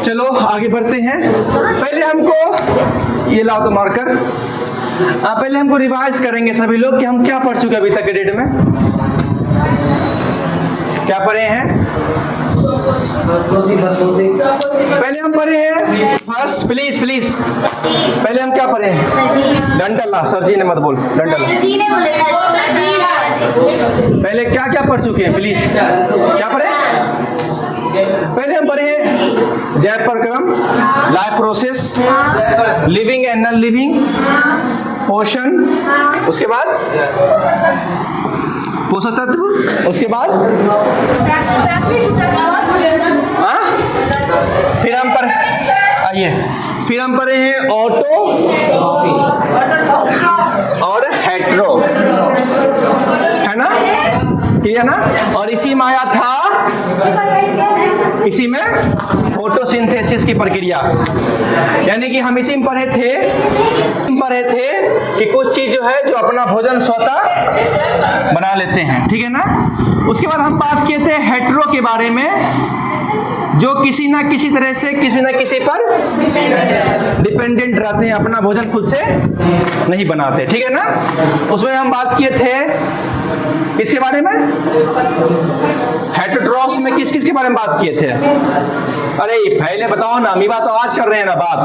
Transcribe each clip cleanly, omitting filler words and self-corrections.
चलो आगे बढ़ते हैं। पहले हमको ये लाओ तो मार्कर। पहले हमको रिवाइज करेंगे सभी लोग कि हम क्या पढ़ चुके अभी तक के डेट में। क्या पढ़े हैं? पहले हम पढ़े हैं फर्स्ट, प्लीज पहले हम क्या पढ़े हैं? डंडला। सर जी ने मत बोल, डंडला। पहले क्या क्या पढ़ चुके हैं प्लीज? क्या पढ़े? पहले हम पढ़े हैं जैपर क्रम, life process, living and non living, पोषण, उसके बाद पोषक तत्व, उसके बाद फिर हम पढ़े हैं ऑटो और हेट्रो, है ना? क्लियर ना? और इसी में आया था, इसी में फोटोसिंथेसिस की प्रक्रिया, यानी कि हम इसी में पढ़े थे कि कुछ चीज जो है जो अपना भोजन स्वतः बना लेते हैं, ठीक है ना? उसके बाद हम बात किए थे हेट्रो के बारे में, जो किसी ना किसी तरह से किसी ना किसी पर डिपेंडेंट रहते हैं, अपना भोजन खुद से नहीं बनाते, ठीक है ना? उसमें हम बात किए थे किसके बारे में? हेटेरोट्रॉफ्स में किस के बारे में बात किए थे? अरे पहले बताओ ना, अमीबा तो आज कर रहे हैं ना बात।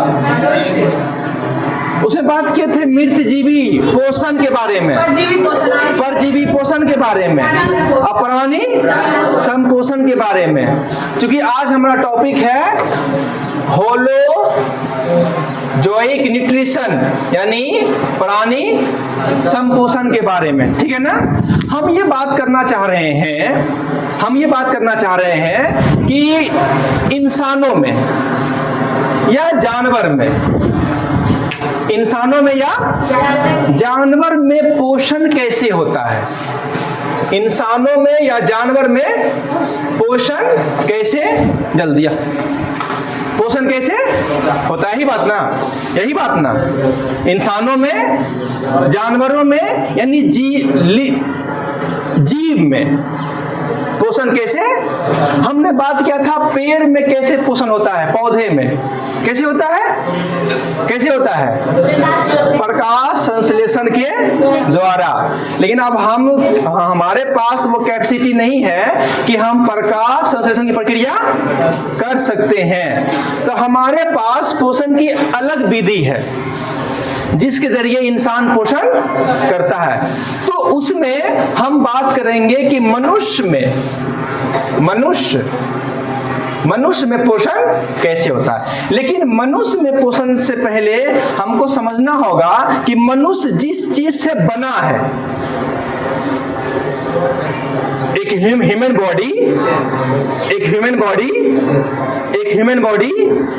उसमें बात किए थे मृतजीवी पोषण के बारे में, परजीवी पोषण के बारे में, अपरानी संपोषण के बारे में। क्योंकि आज हमारा टॉपिक है होलो जोइक न्यूट्रिशन, यानी प्राणी संपोषण के बारे में, ठीक है ना? हम ये बात करना चाह रहे हैं कि इंसानों में या जानवर में पोषण कैसे होता है? इंसानों में या जानवर में पोषण कैसे, जल दिया, पोषण कैसे होता है? यही बात ना। इंसानों में, जानवरों में, यानी जीव में पोषण कैसे? हमने बात किया था पेड़ में कैसे पोषण होता है, पौधे में कैसे होता है? प्रकाश संश्लेषण के द्वारा। लेकिन अब हमारे पास वो कैपेसिटी नहीं है कि हम प्रकाश संश्लेषण की प्रक्रिया कर सकते हैं, तो हमारे पास पोषण की अलग विधि है जिसके जरिए इंसान पोषण करता है। तो उसमें हम बात करेंगे कि मनुष्य में पोषण कैसे होता है। लेकिन मनुष्य में पोषण से पहले हमको समझना होगा कि मनुष्य जिस चीज से बना है, एक ह्यूमन बॉडी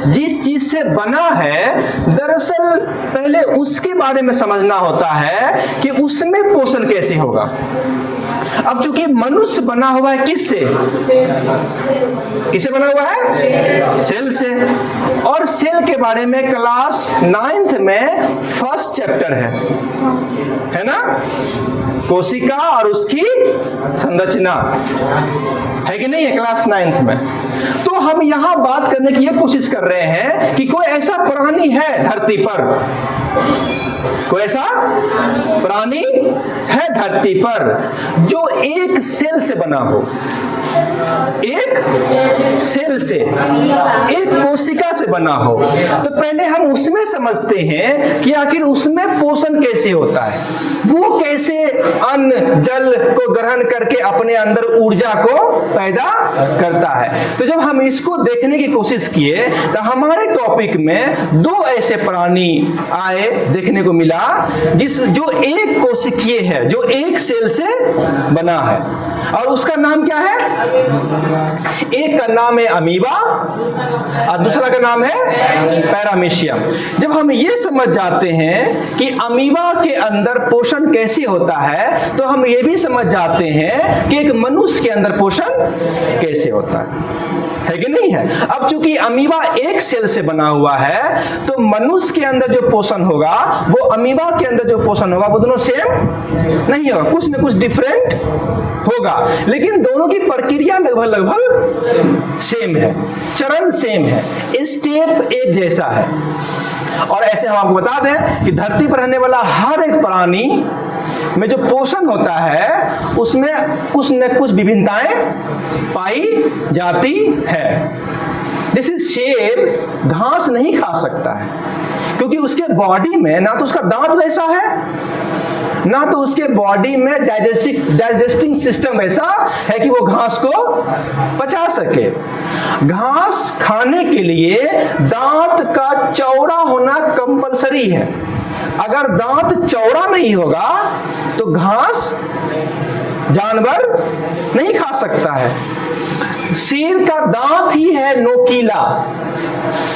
जिस चीज से बना है, दरअसल पहले उसके बारे में समझना होता है कि उसमें पोषण कैसे होगा। अब चूंकि मनुष्य बना हुआ है किससे बना हुआ है? सेल से। और सेल के बारे में क्लास 9th में फर्स्ट चैप्टर है ना? कोशिका और उसकी संरचना, है कि नहीं है क्लास 9th में? तो हम यहां बात करने की कोशिश कर रहे हैं कि कोई ऐसा प्राणी है धरती पर, जो एक सेल से बना हो, एक कोशिका से बना हो। तो पहले हम उसमें समझते हैं कि आखिर उसमें पोषण कैसे होता है, वो कैसे अन्न जल को ग्रहण करके अपने अंदर ऊर्जा को पैदा करता है। तो जब हम इसको देखने की कोशिश किए तो हमारे टॉपिक में दो ऐसे प्राणी आए, देखने को मिला जो एक कोशिकीय है, जो एक सेल से बना है, और उसका नाम क्या है? एक का नाम है अमीबा और दूसरा का नाम है पैरामीशियम। जब हम ये समझ जाते हैं कि अमीबा के अंदर पोषण कैसे होता है, तो हम ये भी समझ जाते हैं कि एक मनुष्य के अंदर पोषण कैसे होता है कि नहीं है? अब चूंकि अमीबा एक सेल से बना हुआ है, तो मनुष्य के अंदर जो पोषण होगा वो अमीबा के अंदर जो पोषण होगा वो दोनों सेम नहीं होगा, कुछ न कुछ डिफरेंट होगा, लेकिन दोनों की प्रक्रिया लगभग सेम है, चरण सेम है, स्टेप एक जैसा है। और ऐसे हम आपको बता दें कि धरती पर रहने वाला हर एक प्राणी में जो पोषण होता है उसमें कुछ न कुछ विभिन्नताएं पाई जाती है। जैसे शेर घास नहीं खा सकता है क्योंकि उसके बॉडी में ना तो उसका दांत वैसा है, ना तो उसके बॉडी में डाइजेस्टिंग सिस्टम वैसा है कि वो घास को पचा सके। घास खाने के लिए दांत का चौड़ा होना कंपलसरी है। अगर दांत चौड़ा नहीं होगा तो घास जानवर नहीं खा सकता है। शेर का दांत ही है नोकीला,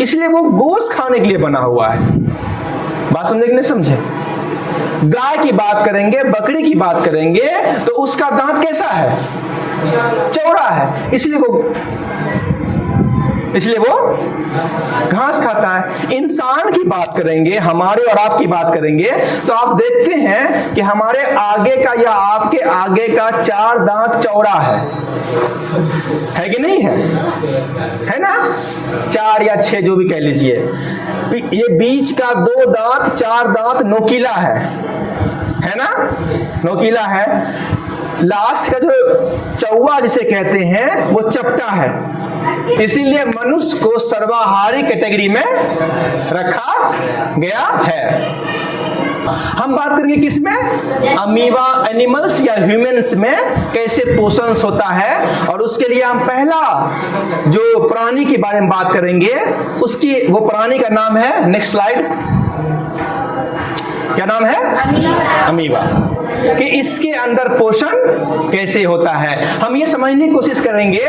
इसलिए वो गोश्त खाने के लिए बना हुआ है। बात समझे कि नहीं समझे? गाय की बात करेंगे, बकरी की बात करेंगे तो उसका दांत कैसा है? चौड़ा है, इसलिए वो घास खाता है। इंसान की बात करेंगे, हमारे और आपकी बात करेंगे तो आप देखते हैं कि हमारे आगे का या आपके आगे का 4 दांत चौड़ा है कि नहीं है? है ना? 4 या 6 जो भी कह लीजिए। ये बीच का 2 दांत 4 दांत नोकीला है ना? नोकीला है। लास्ट का जो चौवा जिसे कहते हैं वो चपटा है। इसीलिए मनुष्य को सर्वाहारी कैटेगरी में रखा गया है। हम बात करेंगे किसमें? अमीबा एनिमल्स या ह्यूमंस में कैसे पोषण होता है, और उसके लिए हम पहला जो प्राणी के बारे में बात करेंगे उसकी वो प्राणी का नाम है, नेक्स्ट स्लाइड, क्या नाम है? अमीबा। कि इसके अंदर पोषण कैसे होता है हम ये समझने की कोशिश करेंगे।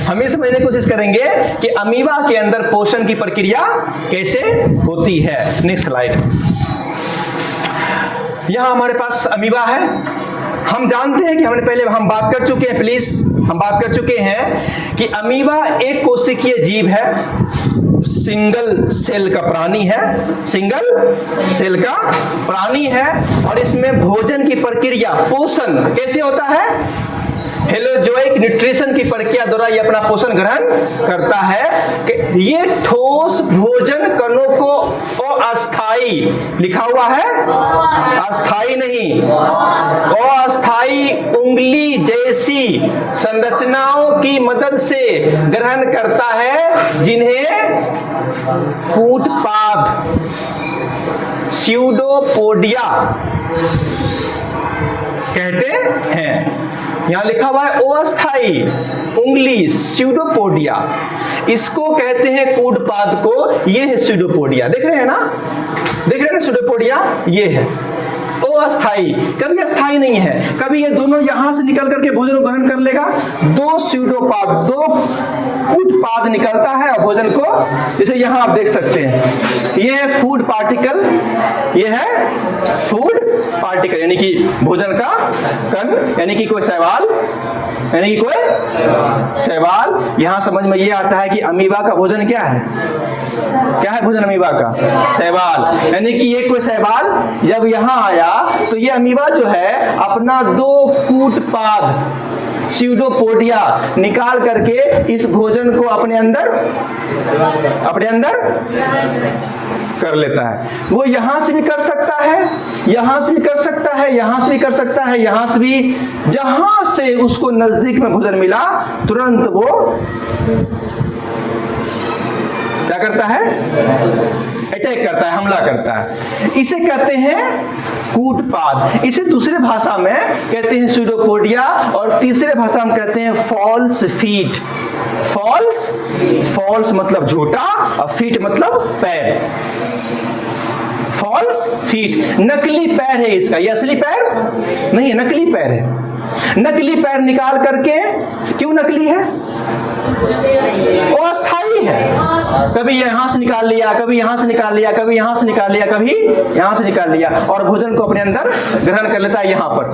हम ये समझने की कोशिश करेंगे कि अमीबा के अंदर पोषण की प्रक्रिया कैसे होती है। Next slide. यहां हमारे पास अमीबा है। हम जानते हैं कि हम बात कर चुके हैं, प्लीज हम बात कर चुके हैं कि अमीबा एक कोशिकीय जीव है, सिंगल सेल का प्राणी है, सिंगल सेल का प्राणी है, और इसमें भोजन की प्रक्रिया, पोषण कैसे होता है? हेलोजोइक न्यूट्रिशन की प्रक्रिया द्वारा ये अपना पोषण ग्रहण करता है। कि ये ठोस भोजन कणों को अस्थाई लिखा हुआ है, अस्थाई नहीं, अस्थाई उंगली जैसी संरचनाओं की मदद से ग्रहण करता है, जिन्हें कूटपाद, स्यूडोपोडिया कहते हैं। यहां लिखा हुआ है अस्थाई उंगली, स्यूडोपोडिया, इसको कहते हैं कूटपाद को। ये है स्यूडोपोडिया, देख रहे हैं ना? देख रहे हैं ना स्यूडोपोडिया? ये है अस्थाई, कभी अस्थाई नहीं है। कभी ये दोनों यहां से निकल करके भोजन को ग्रहण कर लेगा, 2 स्यूडोपाद, 2 कूटपाद निकलता है और भोजन को, जैसे यहां आप देख सकते हैं, ये है फूड पार्टिकल, ये है फूड पार्टिकल, यानी कि भोजन का कण, यानी कि कोई शैवाल, यानी कि कोई शैवाल। यहां समझ में ये आता है कि अमीबा का भोजन क्या है? क्या है भोजन अमीबा का? शैवाल। यानी कि ये कोई शैवाल जब यहां आया तो ये अमीबा जो है अपना 2 कूटपाद स्यूडोपोडिया निकाल करके इस भोजन को अपने अंदर कर लेता है। वो यहां से भी कर सकता है, यहां से भी कर सकता है, यहां से भी कर सकता है, यहां से भी, जहां से उसको नजदीक में भोजन मिला तुरंत वो क्या करता है? अटैक करता है, हमला करता है। इसे कहते हैं कूटपाद। इसे दूसरे भाषा में कहते हैं स्यूडोपोडिया, और तीसरे भाषा में कहते हैं फॉल्स फीट। फॉल्स मतलब झूठा और फीट मतलब पैर। फॉल्स फीट, नकली पैर है इसका, ये असली पैर नहीं है, नकली पैर है। नकली पैर निकाल करके, क्यों नकली है? अस्थाई है। कभी यहां से निकाल लिया, कभी यहां से निकाल लिया, कभी यहां से निकाल लिया, कभी यहां से निकाल लिया, और भोजन को अपने अंदर ग्रहण कर लेता है यहां पर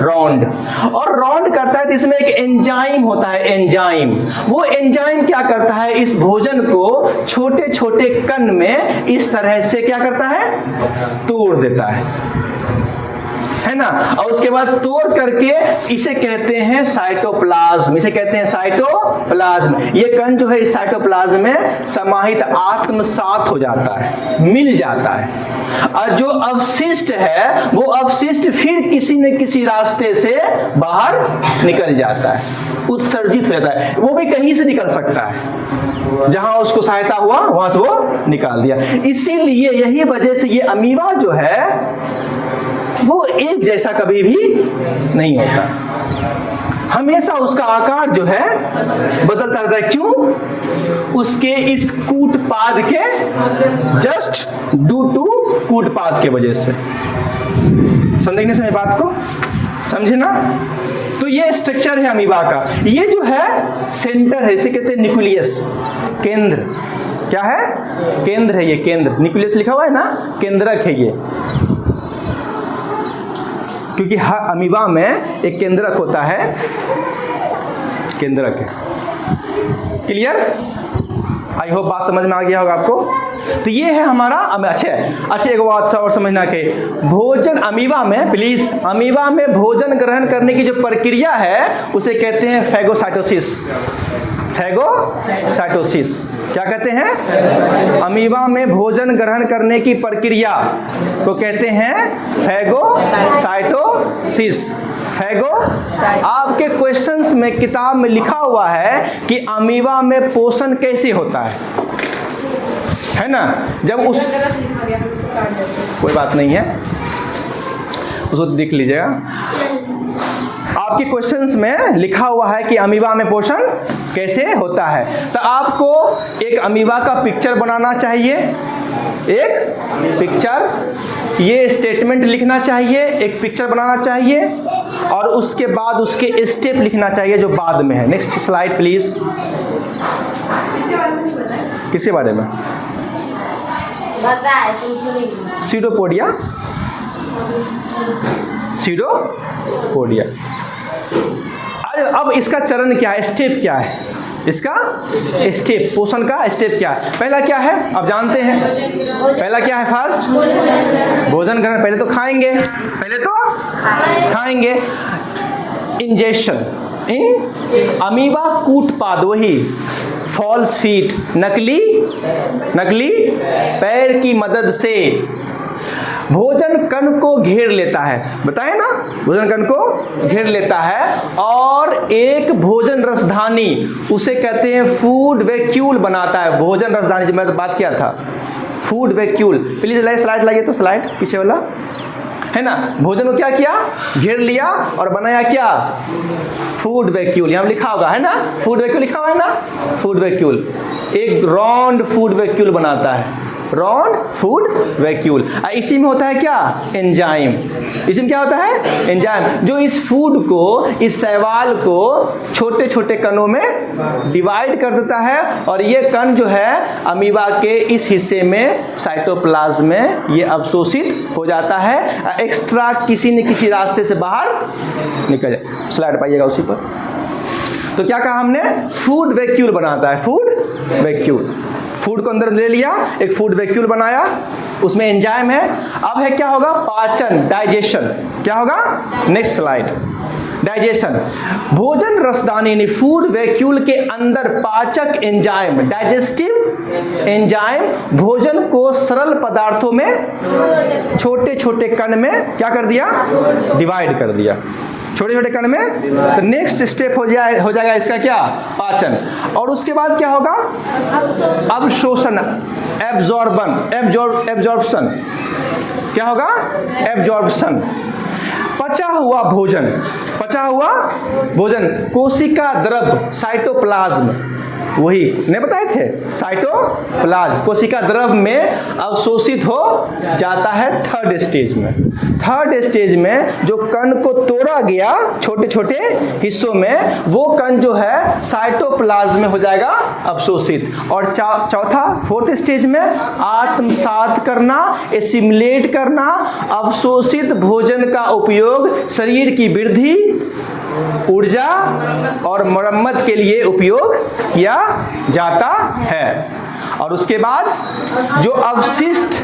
राउंड। और राउंड करता है तो इसमें एक एंजाइम होता है, एंजाइम। वो एंजाइम क्या करता है? इस भोजन को छोटे छोटे कण में इस तरह से क्या करता है? तोड़ देता है। है ना। और उसके बाद तोड़ करके इसे कहते हैं साइटोप्लाज्म, इसे कहते हैं साइटोप्लाज्म। ये कण जो है इस साइटोप्लाज्म में समाहित आत्मसात हो जाता है, मिल जाता है। और जो अवशिष्ट है वो अवशिष्ट फिर किसी न किसी रास्ते से बाहर निकल जाता है, उत्सर्जित हो जाता है। वो भी कहीं से निकल सकता है, जहां उसको सहायता हुआ वहां से वो निकाल दिया। इसीलिए यही वजह से ये अमीबा जो है वो एक जैसा कभी भी नहीं होता, हमेशा उसका आकार जो है बदलता रहता है। क्यों? उसके इस कूटपाद के जस्ट ड्यू टू कूटपाद के वजह से। समझे नहीं समझे बात को? समझे ना? तो ये स्ट्रक्चर है अमीबा का। ये जो है सेंटर है, इसे कहते हैं न्यूक्लियस, केंद्र। क्या है? केंद्र है ये, केंद्र। न्यूक्लियस लिखा हुआ है ना, केंद्रक है ये। क्योंकि हर अमीबा में एक केंद्रक होता है, केंद्रक है। क्लियर? आई होप बात समझ में आ गया होगा आपको। तो ये है हमारा अच्छा एक बात और समझना कि भोजन अमीबा में, प्लीज, अमीबा में भोजन ग्रहण करने की जो प्रक्रिया है उसे कहते हैं फैगोसाइटोसिस। फैगोसाइटोसिस क्या कहते हैं? अमीबा में भोजन ग्रहण करने की प्रक्रिया को कहते हैं फैगोसाइटोसिस। आपके क्वेश्चंस में किताब में लिखा हुआ है कि अमीबा में पोषण कैसे होता है ना। जब उस कोई बात नहीं है, उसको देख लीजिएगा। आपके क्वेश्चंस में लिखा हुआ है कि अमीबा में पोषण कैसे होता है, तो आपको एक अमीबा का पिक्चर बनाना चाहिए, एक पिक्चर, ये स्टेटमेंट लिखना चाहिए, एक पिक्चर बनाना चाहिए, और उसके बाद उसके स्टेप लिखना चाहिए जो बाद में है। Next slide please. किसके बारे में? सीडोपोडिया। सीडोपोडिया। अब इसका चरण क्या है, स्टेप क्या है? इसका स्टेप, पोषण का स्टेप क्या है? पहला क्या है अब जानते हैं। पहला क्या है? फर्स्ट भोजन ग्रहण। पहले तो खाएंगे, इंजेक्शन, अमीबा कूटपाद, वही फॉल्स फीट, नकली पैर की मदद से भोजन कण को घेर लेता है। बताए ना, भोजन कण को घेर लेता है, और एक भोजन रसधानी, उसे कहते हैं फूड वैक्यूल बनाता है। भोजन रसधानी जो मैं बात किया था, फूड वैक्यूल। प्लीज स्लाइड लाइए तो, स्लाइड पीछे वाला है ना। भोजन को क्या किया? घेर लिया और बनाया क्या? Food vacuole. यहाँ लिखा होगा है ना, फूड वैक्यूल लिखा हुआ है ना, फूड वैक्यूल। एक राउंड फूड वैक्यूल बनाता है, राउंड फूड वैक्यूल। इसी में होता है क्या? एंजाइम। इसी में क्या होता है? एंजाइम, जो इस फूड को, इस शैवाल को छोटे छोटे कणों में डिवाइड कर देता है, और ये कण जो है अमीबा के इस हिस्से में, साइटोप्लाज्म में, ये अवशोषित हो जाता है, एक्स्ट्रा किसी न किसी रास्ते से बाहर निकल जाए। स्लाइड पाइएगा उसी पर। तो क्या कहा हमने? फूड वैक्यूल बनाता है, फूड वैक्यूल। फूड को अंदर ले लिया, एक फूड वैक्यूल बनाया, उसमें एंजाइम है। अब है क्या होगा? पाचन, डाइजेशन। क्या होगा? Next slide. डाइजेशन, भोजन रसदानी यानी फूड वैक्यूल के अंदर पाचक एंजाइम, डाइजेस्टिव एंजाइम भोजन को सरल पदार्थों में, छोटे छोटे कण में क्या कर दिया? डिवाइड कर दिया, छोटे छोटे कण में। तो नेक्स्ट स्टेप हो जाएगा इसका क्या? पाचन। और उसके बाद क्या होगा? अवशोषण, एब्जॉर्प्शन। क्या होगा? एब्जॉर्प्शन। पचा हुआ भोजन, कोशिका द्रव, साइटोप्लाज्म, वही नहीं बताए थे, साइटोप्लाज्म कोशिका द्रव में अवशोषित हो जाता है थर्ड स्टेज में। थर्ड स्टेज में जो कण को तोड़ा गया छोटे छोटे हिस्सों में, वो कण जो है साइटोप्लाज्म में हो जाएगा अवशोषित। और चौथा, फोर्थ स्टेज में आत्मसात करना, एसिमिलेट करना, अवशोषित भोजन का उपयोग शरीर की वृद्धि, ऊर्जा और मरम्मत के लिए उपयोग किया जाता है। और उसके बाद जो अवशिष्ट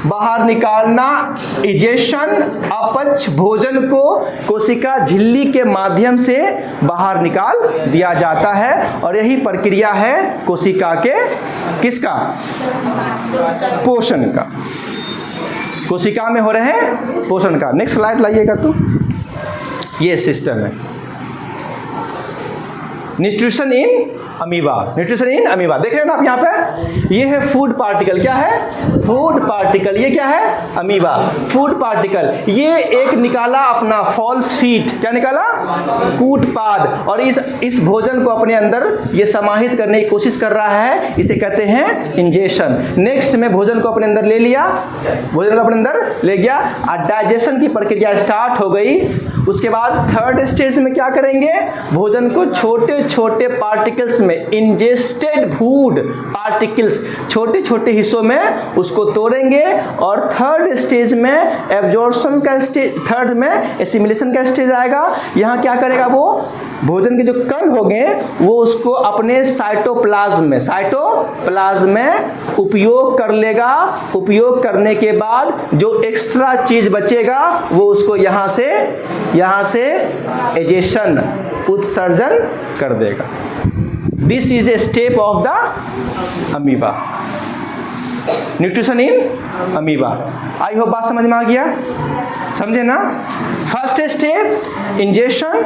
बाहर निकालना, इजेशन, अपच भोजन को कोशिका झिल्ली के माध्यम से बाहर निकाल दिया जाता है। और यही प्रक्रिया है कोशिका के किसका? पोषण का। कोशिका में हो रहे हैं पोषण का। नेक्स्ट स्लाइड लाइएगा। तो ये सिस्टम है nutrition in amoeba. Nutrition in amoeba देख रहे हैं ना आप यहाँ पे? ये है फूड पार्टिकल। क्या है? Food particle. ये क्या है? अमीबा। फूड पार्टिकल ये एक निकाला अपना फॉल्स फीट। क्या निकाला? कूटपाद। और इस भोजन को अपने अंदर ये समाहित करने की कोशिश कर रहा है, इसे कहते हैं इंजेशन। नेक्स्ट में भोजन को अपने अंदर ले लिया, भोजन को अपने अंदर ले गया, डाइजेशन की प्रक्रिया स्टार्ट हो गई। उसके बाद थर्ड स्टेज में क्या करेंगे? भोजन को छोटे छोटे पार्टिकल्स में, इंजेस्टेड फूड पार्टिकल्स, छोटे छोटे हिस्सों में उसको तोड़ेंगे। और थर्ड स्टेज में एब्जॉर्प्शन का स्टेज, थर्ड में एसिमिलेशन का स्टेज आएगा। यहाँ क्या करेगा? वो भोजन के जो कण होंगे वो उसको अपने साइटोप्लाज्म में उपयोग कर लेगा। उपयोग करने के बाद जो एक्स्ट्रा चीज बचेगा वो उसको यहाँ से एजेशन, उत्सर्जन कर देगा। This is a step of the amoeba, nutrition in amoeba. I hope बात समझ में आ गया? समझे ना? फर्स्ट स्टेप इंजेशन,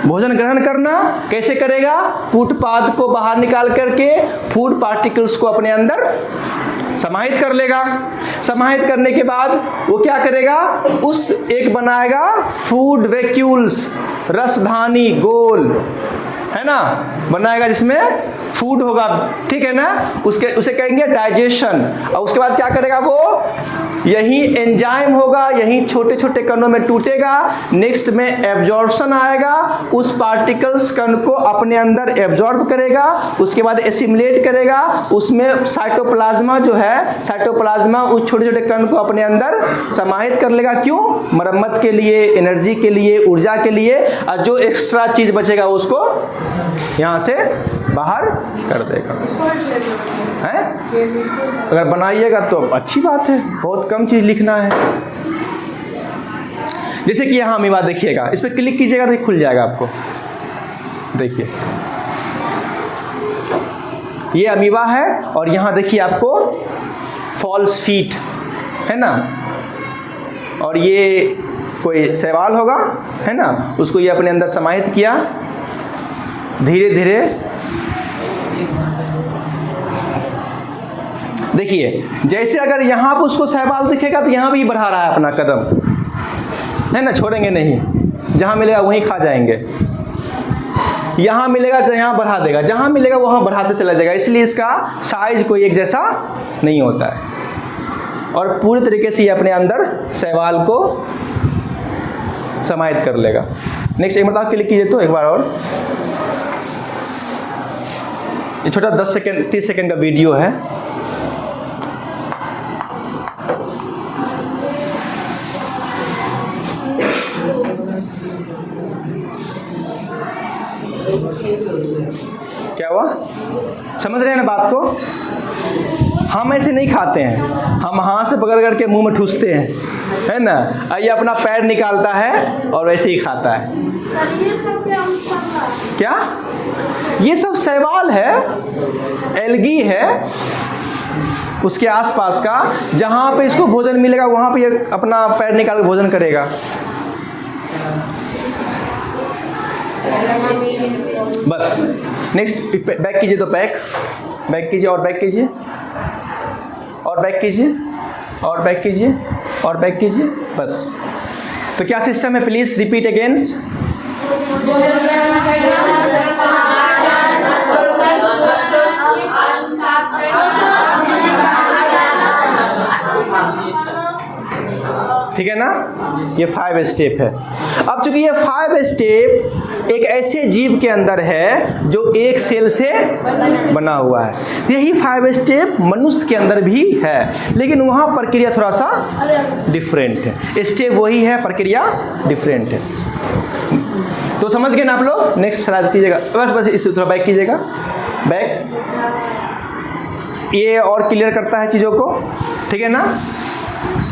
भोजन ग्रहण करना। कैसे करेगा? कूटपाद को बाहर निकाल करके फूड पार्टिकल्स को अपने अंदर समाहित कर लेगा। समाहित करने के बाद वो क्या करेगा? उस एक बनाएगा फूड वैक्यूल्स, रसधानी गोल, है ना, बनाएगा जिसमें फूड होगा। ठीक है ना? उसे कहेंगे डाइजेशन। और उसके बाद क्या करेगा? वो यही एंजाइम होगा, यही छोटे छोटे कणों में टूटेगा। नेक्स्ट में एब्जॉर्प्शन आएगा, उस पार्टिकल्स कण को अपने अंदर एब्जॉर्ब करेगा। उसके बाद एसिमुलेट करेगा, उसमें साइटोप्लाज्मा जो है, साइटोप्लाज्मा उस छोटे छोटे कण को अपने अंदर समाहित कर लेगा। क्यों? मरम्मत के लिए, एनर्जी के लिए, ऊर्जा के लिए। और जो एक्स्ट्रा चीज बचेगा उसको यहाँ से बाहर कर देगा। हैं? अगर बनाइएगा तो अच्छी बात है, बहुत कम चीज लिखना है। जैसे कि यहाँ अमीबा देखिएगा, इस पर क्लिक कीजिएगा तो खुल जाएगा आपको। देखिए ये अमीबा है और यहाँ देखिए आपको फॉल्स फीट है ना, और ये कोई शैवाल होगा, है ना, उसको ये अपने अंदर समाहित किया। धीरे धीरे देखिए, जैसे अगर यहाँ पर उसको शैवाल दिखेगा तो यहाँ भी बढ़ा रहा है अपना कदम, है ना, छोड़ेंगे नहीं। जहाँ मिलेगा वहीं खा जाएंगे। यहाँ मिलेगा तो यहाँ बढ़ा देगा, जहाँ मिलेगा वहाँ बढ़ाते चला जाएगा। इसलिए इसका साइज कोई एक जैसा नहीं होता है और पूरी तरीके से ये अपने अंदर शैवाल को समाहित कर लेगा। नेक्स्ट एक मतलब क्लिक कीजिए तो एक बार और। ये छोटा 10 सेकेंड 30 सेकेंड का वीडियो है। क्या हुआ? समझ रहे हैं ना बात को? हम ऐसे नहीं खाते हैं, हम हाथ से पकड़ करके मुंह में ठूसते हैं, है ना। ये अपना पैर निकालता है और वैसे ही खाता है। क्या? ये सब शैवाल है, एल्गी है उसके आसपास का। जहां पे इसको भोजन मिलेगा वहां पे ये अपना पैर निकाल के भोजन करेगा। बस नेक्स्ट बैक कीजिए तो बैक कीजिए और बैक कीजिए और बैक कीजिए और बैक कीजिए और बैक कीजिए। बस। तो क्या सिस्टम है? Please repeat against. ठीक है ना? ये 5 स्टेप है। अब चूंकि ये 5 स्टेप एक ऐसे जीव के अंदर है जो एक सेल से बना हुआ है, यही 5 स्टेप मनुष्य के अंदर भी है, लेकिन वहाँ प्रक्रिया थोड़ा सा डिफरेंट है। स्टेप वही है, प्रक्रिया डिफरेंट है। तो समझ गए ना आप लोग? नेक्स्ट स्लाइड कीजिएगा। बस इस थोड़ा बैक कीजिएगा, बैक। ये और क्लियर करता है चीज़ों को, ठीक है ना।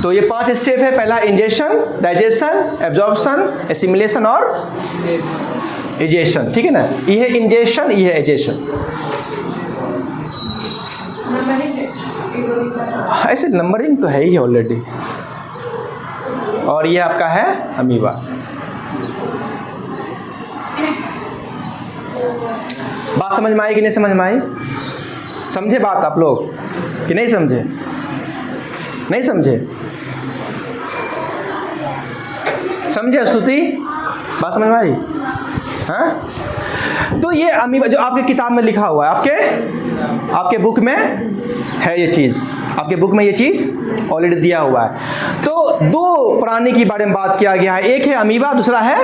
तो ये 5 स्टेप है। पहला इंजेशन, डाइजेशन, एब्जॉर्प्शन, एसिमिलेशन और इजेशन, ठीक है ना। ये है इंजेशन, ये है इजेशन। ऐसे नंबरिंग तो है ही ऑलरेडी। और ये आपका है अमीबा। बात समझ में आई कि नहीं समझ में आई? समझे बात आप लोग कि नहीं समझे? नहीं समझे? समझे स्तुति? बात समझ में आई? हाँ, तो ये अमीबा जो आपके किताब में लिखा हुआ है, आपके बुक में है ये चीज़, आपके बुक में ये चीज़ ऑलरेडी दिया हुआ है। तो 2 प्राणी के बारे में बात किया गया है, एक है अमीबा, दूसरा है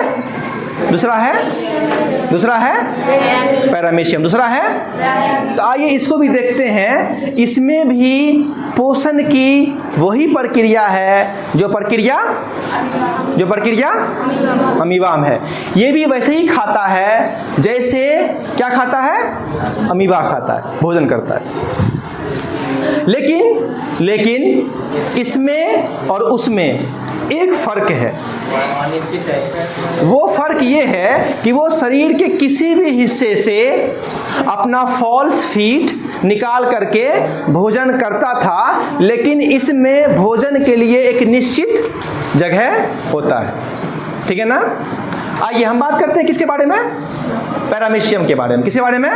पैरामीशियम, दूसरा है। तो आइए इसको भी देखते हैं। इसमें भी पोषण की वही प्रक्रिया है जो प्रक्रिया अमीबा में है। ये भी वैसे ही खाता है जैसे क्या खाता है? अमीबा खाता है, भोजन करता है। लेकिन इसमें और उसमें एक फर्क है। वो फर्क ये है कि वो शरीर के किसी भी हिस्से से अपना फॉल्स फीट निकाल करके भोजन करता था, लेकिन इसमें भोजन के लिए एक निश्चित जगह होता है, ठीक है ना। आइए हम बात करते हैं किसके बारे में? पैरामीशियम के बारे में। किसके बारे में?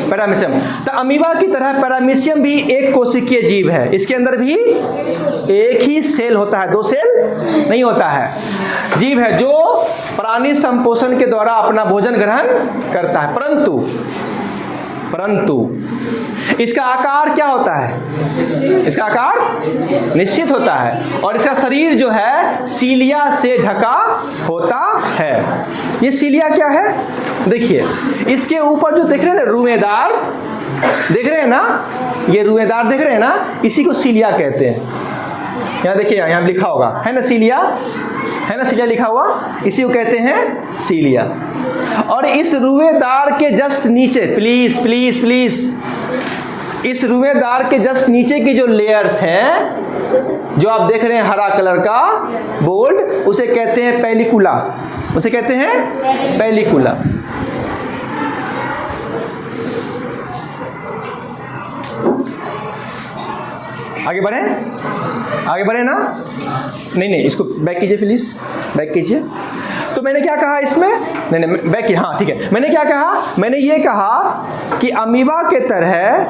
पैरामीशियम। तो अमीबा की तरह पैरामीशियम भी एक कोशिकीय जीव है। इसके अंदर भी एक ही सेल होता है, 2 सेल नहीं होता है। जीव है जो प्राणी संपोषण के द्वारा अपना भोजन ग्रहण करता है, परंतु इसका आकार क्या होता है? इसका आकार निश्चित होता है और इसका शरीर जो है सीलिया से ढका होता है। ये सीलिया क्या है? देखिए इसके ऊपर जो देख रहे हैं ना रुएदार, देख रहे हैं ना, ये रुएदार देख रहे हैं ना, इसी को सीलिया कहते हैं। यहाँ देखिए, यहाँ लिखा होगा, है ना सीलिया, है ना सीलिया लिखा हुआ, इसी को कहते हैं सीलिया। और इस रुएदार के जस्ट नीचे, प्लीज इस रुएदार के जस्ट नीचे की जो लेयर्स हैं, जो आप देख रहे हैं हरा कलर का बोल्ड, उसे कहते हैं पेलिकुला। उसे कहते हैं पेलिकुला। आगे बढ़े ना? नहीं, इसको बैक कीजिए प्लीज, बैक कीजिए। तो मैंने क्या कहा इसमें? नहीं बैक कीजिए, हाँ ठीक है। मैंने क्या कहा? मैंने ये कहा कि अमीबा के तरह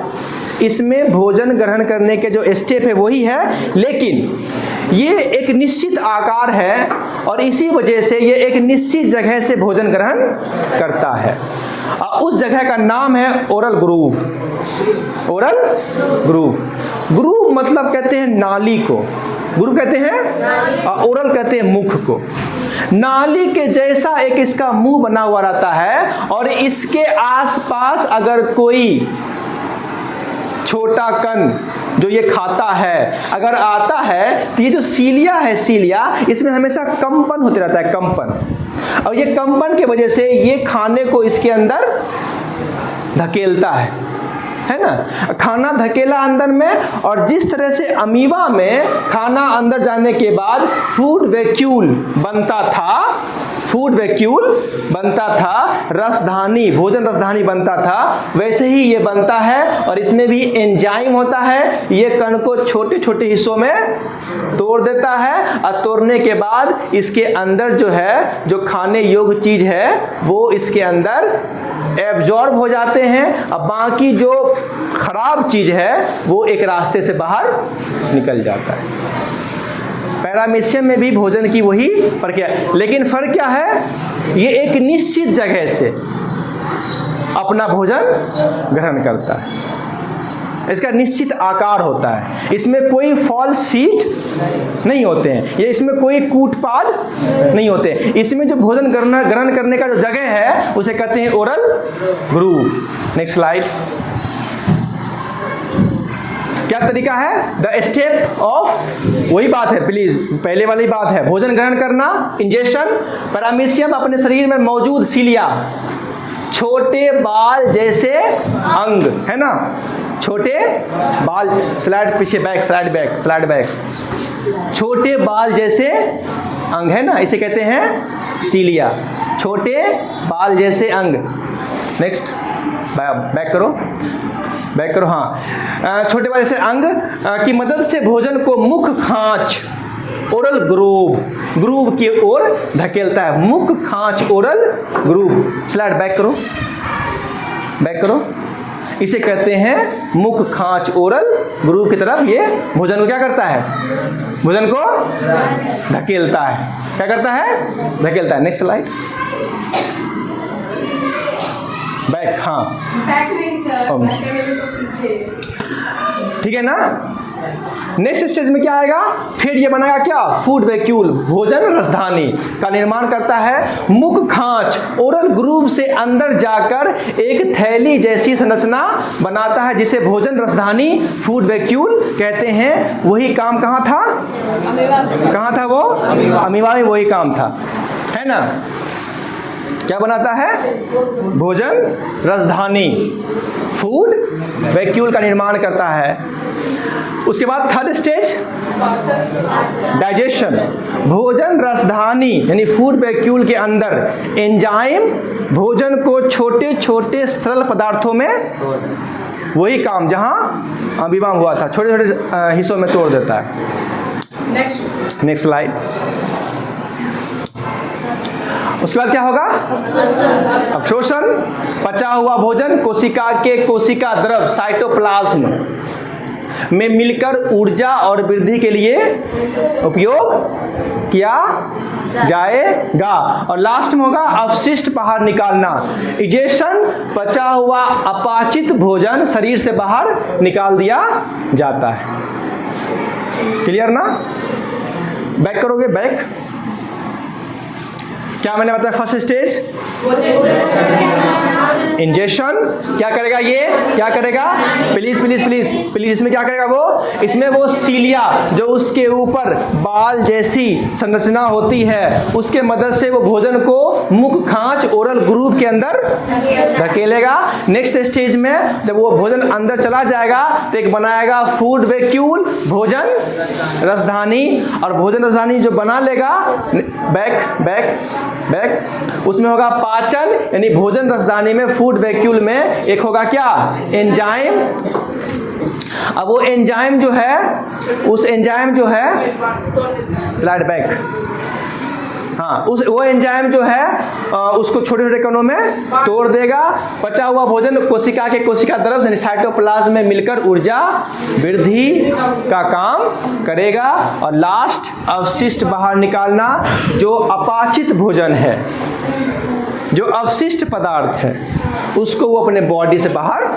इसमें भोजन ग्रहण करने के जो स्टेप है वही है, लेकिन ये एक निश्चित आकार है और इसी वजह से ये एक निश्चित जगह से भोजन ग्रहण करता है। उस जगह का नाम है ओरल ग्रूव। ओरल ग्रूव मतलब कहते हैं नाली को, ग्रूव कहते हैं, और ओरल कहते हैं मुख को। नाली के जैसा एक इसका मुंह बना हुआ रहता है और इसके आसपास अगर कोई छोटा कण जो ये खाता है अगर आता है तो ये जो सीलिया है, सीलिया, इसमें हमेशा कंपन होते रहता है, कंपन। और ये कंपन की वजह से ये खाने को इसके अंदर धकेलता है ना, खाना धकेला अंदर में। और जिस तरह से अमीबा में खाना अंदर जाने के बाद फूड वैक्यूल बनता था, रसधानी, भोजन रसधानी बनता था, वैसे ही ये बनता है। और इसमें भी एंजाइम होता है, ये कण को छोटे छोटे हिस्सों में तोड़ देता है और तोड़ने के बाद इसके अंदर जो है, जो खाने योग्य चीज है वो इसके अंदर एब्जॉर्ब हो जाते हैं। अब बाकी जो खराब चीज है वो एक रास्ते से बाहर निकल जाता है। पैरामीशियम में भी भोजन की वही प्रक्रिया, लेकिन फर्क क्या है? ये एक निश्चित जगह से अपना भोजन ग्रहण करता है, इसका निश्चित आकार होता है, इसमें कोई फॉल्स फीट नहीं होते हैं, ये इसमें कोई कूटपाद नहीं होते हैं। इसमें जो भोजन ग्रहण करने का जो जगह है उसे कहते हैं ओरल ग्रूव। Next slide. क्या तरीका है? द स्टेप ऑफ, वही बात है प्लीज, पहले वाली बात है, भोजन ग्रहण करना, इंजेशन। पैरामीशियम अपने शरीर में मौजूद सीलिया, छोटे बाल जैसे अंग, है ना, छोटे बाल। स्लाइड पीछे बैक, स्लाइड बैक। छोटे बाल जैसे अंग है ना, इसे कहते हैं सीलिया, छोटे बाल जैसे अंग। नेक्स्ट, बैक करो, बैक करो। हाँ, छोटे बाल जैसे अंग की मदद से भोजन को मुख खांच ओरल ग्रूव की ओर धकेलता है। मुख खांच ओरल ग्रूव। स्लाइड बैक करो, बैक करो। इसे कहते हैं मुख खांच ओरल ग्रूव की तरफ ये भोजन को क्या करता है, भोजन को धकेलता है। क्या करता है, धकेलता है। Next slide, back. हाँ, बैक नहीं सर, ठीक है ना। नेक्स्ट स्टेज में क्या आएगा, फिर ये बनाएगा क्या, फूड वैक्यूल, भोजन रसधानी का निर्माण करता है। मुख खांच ओरल ग्रूव से अंदर जाकर एक थैली जैसी संरचना बनाता है जिसे भोजन रसधानी फूड वैक्यूल कहते हैं। वही काम कहाँ था, कहाँ था वो, अमीबा में वही काम था, है ना। क्या बनाता है, भोजन रसधानी फूड वैक्यूल का निर्माण करता है। उसके बाद थर्ड स्टेज डाइजेशन। भोजन रसधानी यानी फूड वैक्यूल के अंदर एंजाइम भोजन को छोटे छोटे सरल पदार्थों में, वही काम जहां अमीबा हुआ था, छोटे छोटे हिस्सों में तोड़ देता है। Next slide. उसके बाद क्या होगा, अवशोषण। पचा हुआ भोजन कोशिका के कोशिका द्रव साइटोप्लाज्म में मिलकर ऊर्जा और वृद्धि के लिए उपयोग किया जाएगा। और लास्ट में होगा अवशिष्ट बाहर निकालना, इजेशन। पचा हुआ अपाचित भोजन शरीर से बाहर निकाल दिया जाता है। क्लियर ना। बैक करोगे, बैक। क्या मैंने बताया, फर्स्ट स्टेज इंजेक्शन। क्या करेगा ये, क्या करेगा, प्लीज प्लीज प्लीज प्लीज, इसमें क्या करेगा वो, इसमें वो सीलिया जो उसके ऊपर बाल जैसी संरचना होती है उसके मदद से वो भोजन को मुख खांच ओरल ग्रूव के अंदर धकेलेगा। नेक्स्ट स्टेज में जब वो भोजन अंदर चला जाएगा तो एक बनाएगा फूड वैक्यूल, भोजन रसधानी। और भोजन रसधानी जो बना लेगा, बैक बैक बैक, उसमें होगा पाचन, यानी भोजन रसदानी में फूड वैक्यूल में एक होगा क्या, एंजाइम। अब वो एंजाइम जो है, उस एंजाइम जो है, स्लाइड बैक। हाँ, वो एंजाइम जो है उसको छोटे छोटे कणों में तोड़ देगा। पचा हुआ भोजन कोशिका के कोशिका द्रव यानी साइटोप्लाज्म में मिलकर ऊर्जा वृद्धि का काम करेगा। और लास्ट अवशिष्ट बाहर निकालना, जो अपाचित भोजन है, जो अवशिष्ट पदार्थ है, उसको वो अपने बॉडी से बाहर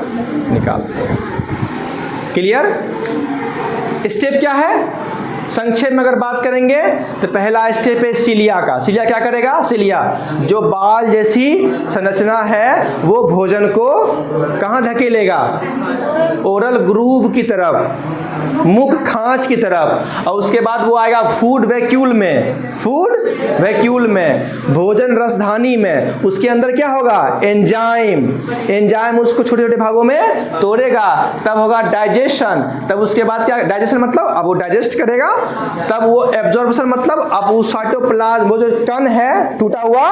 निकाल देगा। क्लियर। स्टेप क्या है, संक्षेप में अगर बात करेंगे तो पहला स्टेप है सीलिया का। सीलिया क्या करेगा, सीलिया जो बाल जैसी संरचना है वो भोजन को कहाँ धकेलेगा, ओरल ग्रूव की तरफ, मुख खांच की तरफ। और उसके बाद वो आएगा फूड वैक्यूल में, फूड वैक्यूल में, भोजन रसधानी में। उसके अंदर क्या होगा, एंजाइम। एंजाइम उसको छोटे छोटे भागों में तोड़ेगा, तब होगा डाइजेशन। तब उसके बाद क्या, डाइजेशन मतलब अब वो डाइजेस्ट करेगा। तब वो एब्जॉर्प्शन मतलब अब वो साइटोप्लाज्म, वो जो कण है, टूटा हुआ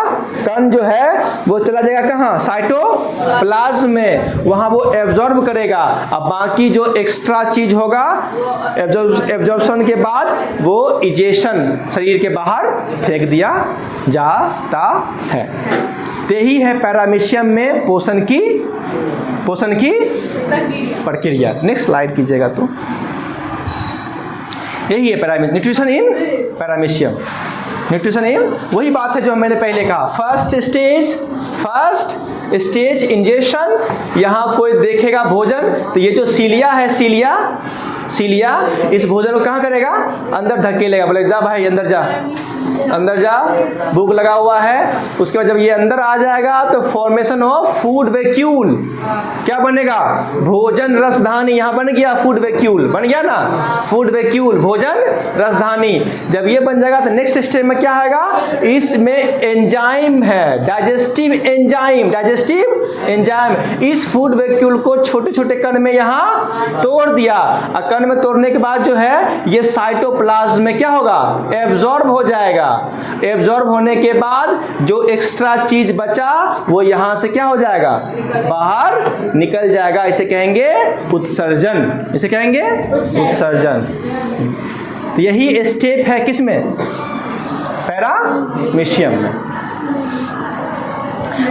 कण जो है वो चला जाएगा कहाँ, साइटोप्लाज्म में, वहां वो एब्जॉर्ब करेगा। अब बाकी जो एक्स्ट्रा चीज होगा एब्जॉर्प्शन के बाद वो इजेशन, शरीर के बाहर फेंक दिया जाता है। यही है पैरामीशियम में पोषण की प्रक्रिया। नेक्स्ट स्लाइड कीजिएगा। तो यही है paramecium, nutrition in paramecium. Nutrition in वही बात है जो मैंने पहले कहा, फर्स्ट स्टेज इंजेक्शन। यहाँ कोई देखेगा भोजन तो ये जो सीलिया है, सीलिया इस भोजन को कहाँ करेगा, अंदर धकेलेगा। बोले जा भाई अंदर जा, अंदर जा, भूख लगा हुआ है। उसके बाद जब ये अंदर आ जाएगा तो फॉर्मेशन ऑफ फूड वैक्यूल, क्या बनेगा, भोजन रसधानी। यहाँ बन गया फूड वैक्यूल, बन गया ना, फूड वैक्यूल, भोजन रसधानी। जब ये बन जाएगा तो नेक्स्ट स्टेप में क्या आएगा, इसमें एंजाइम है, डाइजेस्टिव एंजाइम इस फूड वैक्यूल को छोटे छोटे कण में यहाँ तोड़ दिया, और कण में तोड़ने के बाद जो है ये साइटोप्लाज्म में क्या होगा, एब्जॉर्ब हो जाएगा। एब्जॉर्ब होने के बाद जो एक्स्ट्रा चीज बचा वो यहाँ से क्या हो जाएगा, बाहर निकल जाएगा। इसे कहेंगे उत्सर्जन, इसे कहेंगे उत्सर्जन। तो यही स्टेप है किसमें, पैरामीशियम में।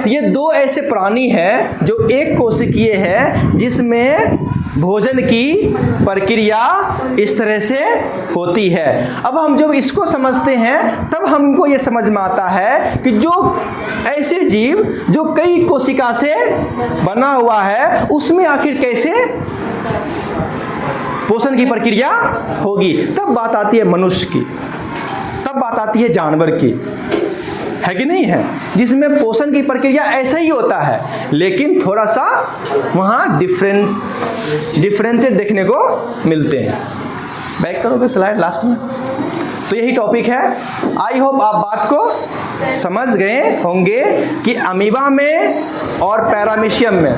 ये दो ऐसे प्राणी हैं जो एक कोशिकीय है, जिसमें भोजन की प्रक्रिया इस तरह से होती है। अब हम जब इसको समझते हैं तब हमको ये समझ में आता है कि जो ऐसे जीव जो कई कोशिका से बना हुआ है उसमें आखिर कैसे पोषण की प्रक्रिया होगी। तब बात आती है मनुष्य की, तब बात आती है जानवर की, है कि नहीं है, जिसमें पोषण की प्रक्रिया ऐसा ही होता है, लेकिन थोड़ा सा वहाँ डिफरेंसेट देखने को मिलते हैं। बैक करोगे स्लाइड लास्ट में। तो यही टॉपिक है। आई होप आप बात को समझ गए होंगे कि अमीबा में और पैरामीशियम में